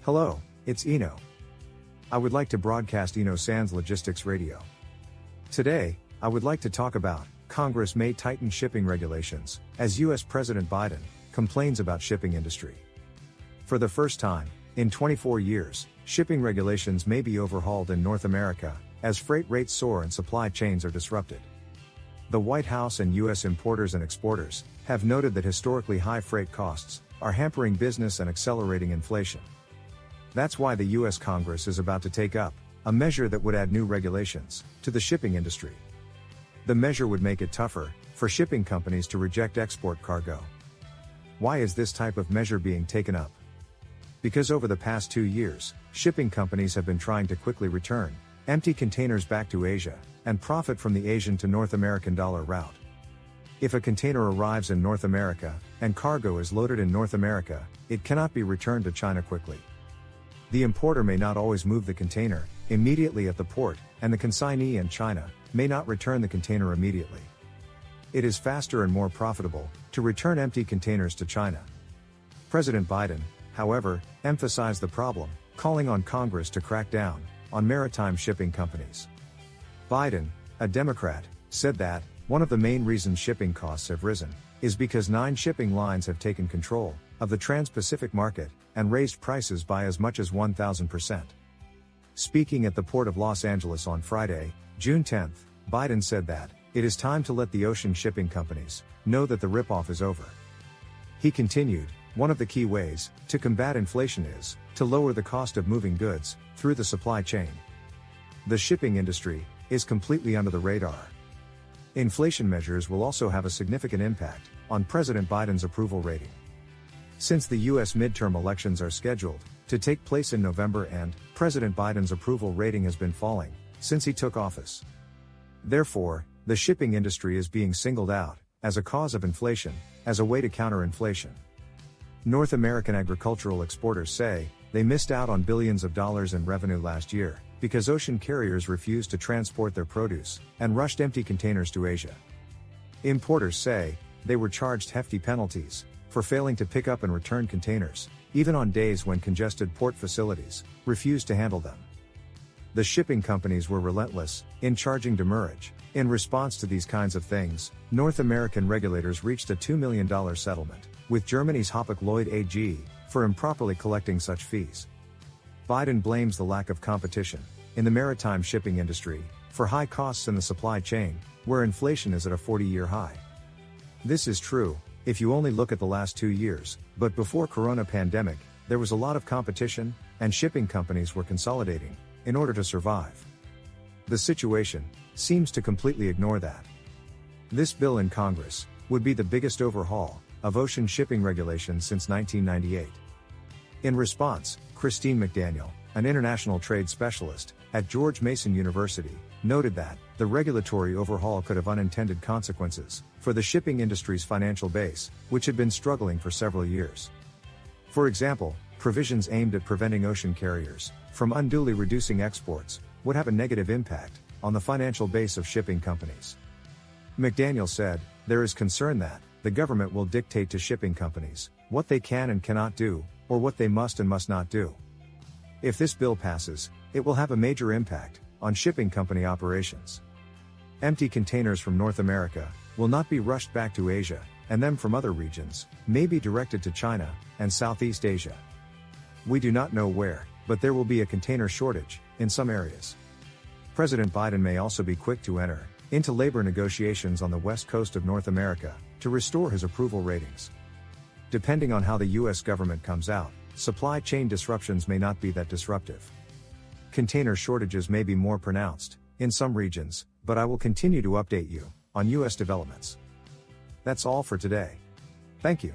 Hello, it's Iino. I would like to broadcast Iino Sans Logistics Radio. Today, I would like to talk about Congress may tighten shipping regulations as US President Biden complains about shipping industry. For the first time in 24 years, shipping regulations may be overhauled in North America as freight rates soar and supply chains are disrupted. The White House and US importers and exporters have noted that historically high freight costs are hampering business and accelerating inflation. That's why the US Congress is about to take up a measure that would add new regulations to the shipping industry. The measure would make it tougher for shipping companies to reject export cargo. Why is this type of measure being taken up? Because over the past 2 years, shipping companies have been trying to quickly return empty containers back to Asia and profit from the Asian to North American dollar route. If a container arrives in North America and cargo is loaded in North America, it cannot be returned to China quickly. The importer may not always move the container immediately at the port, and the consignee in China may not return the container immediately. It is faster and more profitable to return empty containers to China. President Biden, however, emphasized the problem, calling on Congress to crack down on maritime shipping companies. Biden, a Democrat, said that one of the main reasons shipping costs have risen is because 9 shipping lines have taken control of the Trans-Pacific market and raised prices by as much as 1,000%. Speaking at the Port of Los Angeles on Friday, June 10, Biden said that it is time to let the ocean shipping companies know that the ripoff is over. He continued, one of the key ways to combat inflation is to lower the cost of moving goods through the supply chain. The shipping industry is completely under the radar. Inflation measures will also have a significant impact on President Biden's approval rating. Since the US midterm elections are scheduled to take place in November and President Biden's approval rating has been falling since he took office. Therefore, the shipping industry is being singled out as a cause of inflation, as a way to counter inflation. North American agricultural exporters say they missed out on billions of dollars in revenue last year because ocean carriers refused to transport their produce and rushed empty containers to Asia. Importers say they were charged hefty penalties for failing to pick up and return containers, even on days when congested port facilities refused to handle them. The shipping companies were relentless in charging demurrage. In response to these kinds of things, North American regulators reached a $2 million settlement with Germany's Hapag-Lloyd AG for improperly collecting such fees. Biden blames the lack of competition in the maritime shipping industry for high costs in the supply chain, where inflation is at a 40-year high. This is true if you only look at the last 2 years, but before Corona pandemic, there was a lot of competition, and shipping companies were consolidating in order to survive. The situation seems to completely ignore that. This bill in Congress would be the biggest overhaul of ocean shipping regulations since 1998. In response, Christine McDaniel, an international trade specialist at George Mason University, noted that the regulatory overhaul could have unintended consequences for the shipping industry's financial base, which had been struggling for several years. For example, provisions aimed at preventing ocean carriers from unduly reducing exports would have a negative impact on the financial base of shipping companies. McDaniel said, there is concern that the government will dictate to shipping companies what they can and cannot do, or what they must and must not do. If this bill passes, it will have a major impact on shipping company operations. Empty containers from North America will not be rushed back to Asia, and them from other regions may be directed to China and Southeast Asia. We do not know where, but there will be a container shortage in some areas. President Biden may also be quick to enter into labor negotiations on the west coast of North America to restore his approval ratings. Depending on how the US government comes out, supply chain disruptions may not be that disruptive. Container shortages may be more pronounced in some regions, but I will continue to update you on US developments. That's all for today. Thank you.